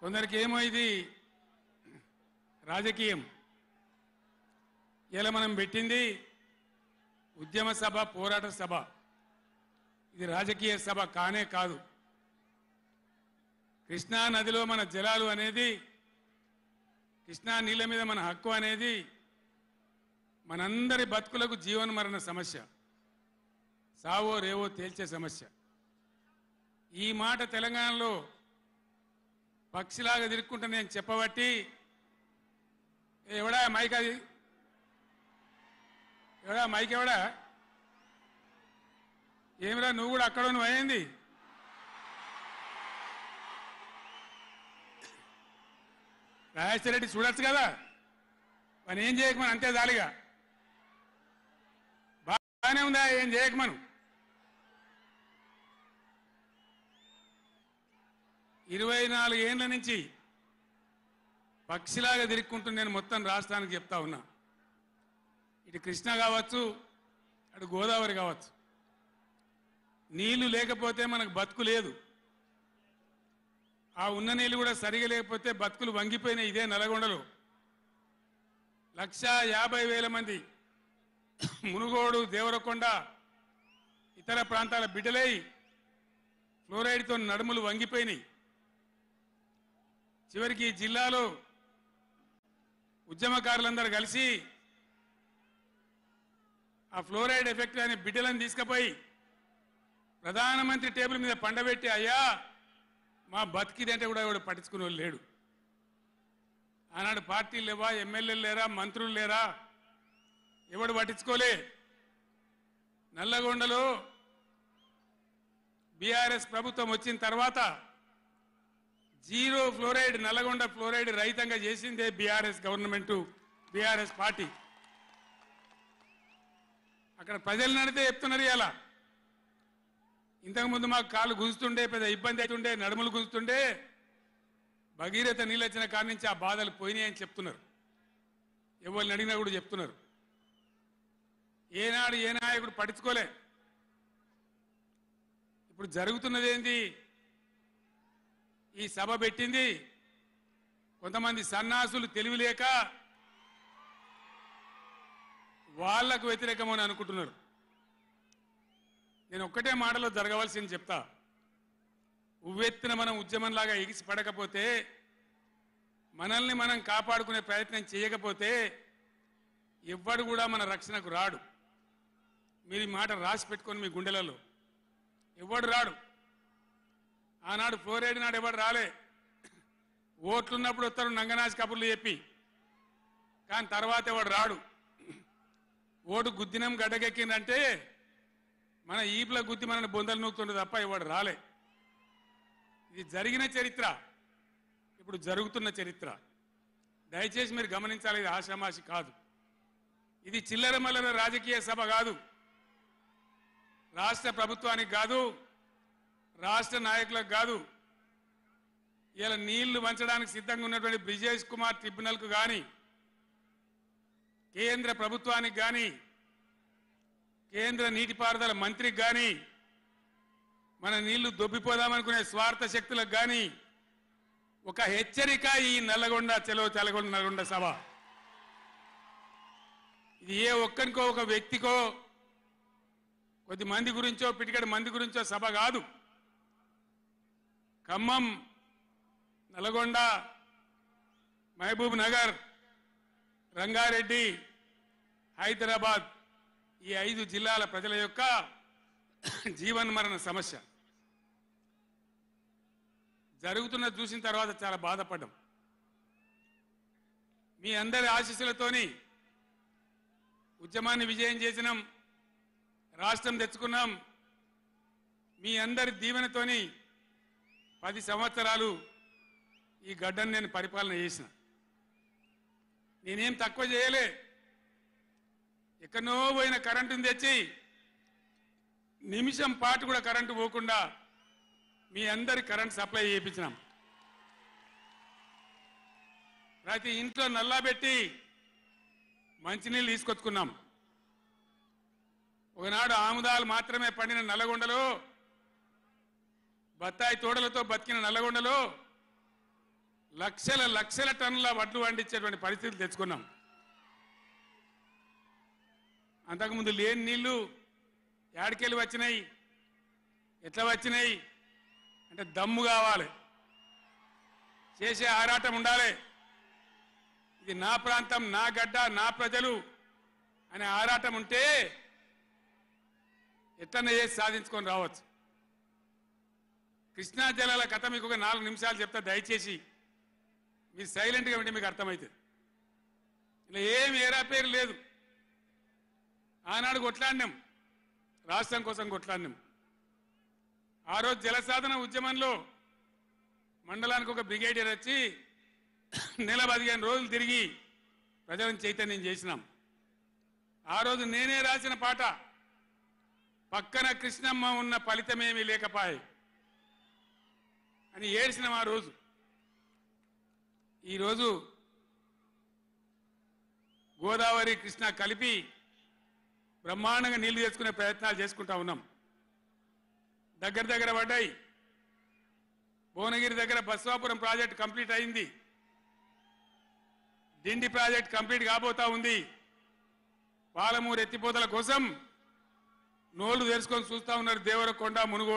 కొందరికి ఏమో ఇది రాజకీయం. ఇలా మనం పెట్టింది ఉద్యమ సభ, పోరాట సభ. ఇది రాజకీయ సభ కానే కాదు. కృష్ణా నదిలో మన జలాలు అనేది, కృష్ణా నీళ్ళ మీద మన హక్కు అనేది మనందరి బతుకులకు జీవన మరణ సమస్య, సావో రేవో తేల్చే సమస్య. ఈ మాట తెలంగాణలో పక్షిలాగా తిరుక్కుంటా నేను చెప్పబట్టి, ఎవడా మైక్, అది ఎవడా మైక్, ఎవడా ఏమిరా నువ్వు కూడా అక్కడ నువ్వు అయింది. రాజేశ్వర రెడ్డి చూడొచ్చు కదా, మనం ఏం చేయకమని అంతే జాలిగా. బాగానే ఉందా, ఏం చేయకమను. 24 ఏళ్ల నుంచి పక్షిలాగా తిరుక్కుంటూ నేను మొత్తం రాష్ట్రానికి చెప్తా ఉన్నా. ఇటు కృష్ణ కావచ్చు, అటు గోదావరి కావచ్చు, నీళ్లు లేకపోతే మనకు బతుకు లేదు. ఆ ఉన్న నీళ్ళు కూడా సరిగా లేకపోతే బతుకులు వంగిపోయినాయి. ఇదే నల్గొండలో 150,000 మంది మునుగోడు, దేవరకొండ, ఇతర ప్రాంతాల బిడ్డలై ఫ్లోరైడ్తో నడుములు వంగిపోయినాయి. చివరికి ఈ జిల్లాలో ఉద్యమకారులందరూ కలిసి ఆ ఫ్లోరైడ్ ఎఫెక్ట్ అనే బిడ్డలను తీసుకుపోయి ప్రధానమంత్రి టేబుల్ మీద పండబెట్టి, అయ్యా మా బతికిదంటే కూడా ఎవడు పట్టించుకునే వాళ్ళు లేడు. ఆనాడు పార్టీలు లేవా, ఎమ్మెల్యేలు లేరా, మంత్రులు లేరా, ఎవడు పట్టించుకోలే. నల్లగొండలో బీఆర్ఎస్ ప్రభుత్వం వచ్చిన తర్వాత జీరో ఫ్లోరైడ్, నల్లగొండ ఫ్లోరైడ్ రహితంగా చేసిందే బీఆర్ఎస్ గవర్నమెంట్, బీఆర్ఎస్ పార్టీ. అక్కడ ప్రజలు నడితే చెప్తున్నారు. ఇలా ఇంతకుముందు మాకు కాళ్ళు గుంజుతుండే, పెద్ద ఇబ్బంది అవుతుండే, నడుములు గుంజుతుండే, భగీరథ నీళ్ళు వచ్చిన కాడి నుంచి ఆ బాధలు పోయినాయని చెప్తున్నారు. ఎవరిని అడిగినా కూడా చెప్తున్నారు. ఏనాడు ఏ నాయకుడు పట్టించుకోలే. ఇప్పుడు జరుగుతున్నది ఏంది? ఈ సభ పెట్టింది కొంతమంది సన్నాసులు, తెలివిలేక వాళ్లకు వ్యతిరేకమని అనుకుంటున్నారు. నేను ఒక్కటే మాటలో జరగవలసింది చెప్తా. ఉవ్వెత్తిన మనం ఉద్యమంలాగా ఎగిసి పడకపోతే, మనల్ని మనం కాపాడుకునే ప్రయత్నం చేయకపోతే ఎవ్వడు కూడా మన రక్షణకు రాడు. మీరు ఈ మాట రాసి పెట్టుకొని మీ గుండెలలో, ఎవ్వడు రాడు. ఆనాడు ఫ్లోరైడ్ నాడు ఎవడు రాలే. ఓట్లున్నప్పుడు వస్తారు నంగనాచి కబుర్లు చెప్పి, కానీ తర్వాత ఎవడు రాడు. ఓటు గుద్దినం గడ్డకెక్కిందంటే మన ఈపుల గుద్ది మనని బొందలు నూకుతుండే తప్ప ఎవడు రాలే. ఇది జరిగిన చరిత్ర, ఇప్పుడు జరుగుతున్న చరిత్ర. దయచేసి మీరు గమనించాలి. ఇది ఆషామాషి కాదు. ఇది చిల్లర మల్లర రాజకీయ సభ కాదు. రాష్ట్ర ప్రభుత్వానికి కాదు, రాష్ట్ర నాయకులకు కాదు. ఇలా నీళ్లు వంచడానికి సిద్ధంగా ఉన్నటువంటి బ్రిజేష్ కుమార్ ట్రిబ్యునల్కు కానీ, కేంద్ర ప్రభుత్వానికి కానీ, కేంద్ర నీటిపారుదల మంత్రికి కానీ, మన నీళ్లు దొబ్బిపోదామనుకునే స్వార్థ శక్తులకు కానీ ఒక హెచ్చరిక. ఈ నల్లగొండ చలో తెలగొండ నల్గొండ సభ ఇది ఏ ఒక్కరికో, ఒక వ్యక్తికో, కొద్ది మంది గురించో, పిటికడి మంది గురించో సభ కాదు. ఖమ్మం, నల్గొండ, మహబూబ్ నగర్, రంగారెడ్డి, హైదరాబాద్, ఈ 5 జిల్లాల ప్రజల యొక్క జీవన మరణ సమస్య జరుగుతున్న చూసిన తర్వాత చాలా బాధపడ్డాం. మీ అందరి ఆశీస్సులతోని ఉద్యమాన్ని విజయం చేసినాం, రాష్ట్రం తెచ్చుకున్నాం. మీ అందరి దీవెనతోని 10 సంవత్సరాలు ఈ గడ్డను నేను పరిపాలన చేసిన. నేనేం తక్కువ చేయలే. ఎక్కడో పోయిన కరెంటును తెచ్చి నిమిషం పాటు కూడా కరెంటు పోకుండా మీ అందరి కరెంట్ సప్లై చేయించినాం. ప్రతి ఇంట్లో నల్లా పెట్టి మంచినీళ్ళు తీసుకొచ్చుకున్నాం. ఒకనాడు ఆముదాలు మాత్రమే పండిన నల్లగొండలో, బత్తాయి తోటలతో బతికిన నల్లగొండలో లక్షల లక్షల టన్నుల వడ్లు పండించేటువంటి పరిస్థితులు తెచ్చుకున్నాం. అంతకుముందు లేని నీళ్లు యాడికెళ్ళి వచ్చినాయి, ఎట్లా వచ్చినాయి అంటే దమ్ము కావాలి, చేసే ఆరాటం ఉండాలి. ఇది నా ప్రాంతం, నా గడ్డ, నా ప్రజలు అనే ఆరాటం ఉంటే ఎట్లనే చేసి సాధించుకొని రావచ్చు. కృష్ణా జలాల కథ మీకు ఒక 4 నిమిషాలు చెప్తా, దయచేసి మీరు సైలెంట్గా ఉంటే మీకు అర్థమవుతుంది. ఇలా ఏమి ఏరా పేరు లేదు. ఆనాడు కొట్లాడినాం, రాష్ట్రం కోసం కొట్లాడినాం. ఆ రోజు జలసాధన ఉద్యమంలో మండలానికి ఒక బ్రిగేడియర్ వచ్చి నెల 15 రోజులు తిరిగి ప్రజలను చైతన్యం చేసినాం. ఆ రోజు నేనే రాసిన పాట, పక్కన కృష్ణమ్మ ఉన్న ఫలితమేమీ లేకపాయే అని ఏడ్చినాం ఆ రోజు. ఈరోజు గోదావరి కృష్ణ కలిపి బ్రహ్మాండంగా నీళ్లు తెచ్చుకునే ప్రయత్నాలు చేసుకుంటా ఉన్నాం. దగ్గర పడ్డాయి. భువనగిరి దగ్గర బస్వాపురం ప్రాజెక్ట్ కంప్లీట్ అయింది. డిండి ప్రాజెక్ట్ కంప్లీట్ కాబోతా ఉంది. పాలమూరు ఎత్తిపోతల కోసం నోళ్లు తెరుచుకొని చూస్తా ఉన్నారు దేవరకొండ, మునుగోడు.